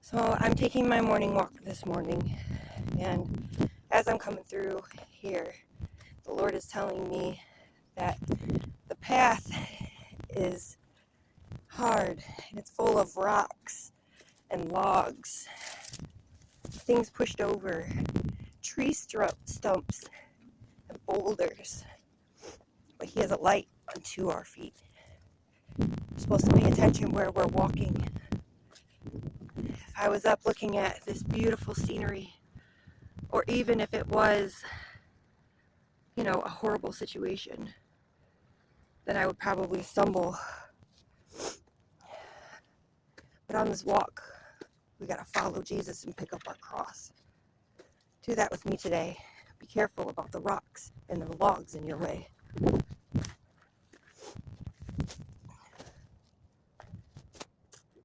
So I'm taking my morning walk this morning, and as I'm coming through here, the Lord is telling me that the path is hard and it's full of rocks and logs, things pushed over, tree stumps and boulders. But He has a light unto our feet. We're supposed to pay attention where we're walking. If I was up looking at this beautiful scenery, or even if it was, a horrible situation, then I would probably stumble. But on this walk, we gotta follow Jesus and pick up our cross. Do that with me today. Be careful about the rocks and the logs in your way.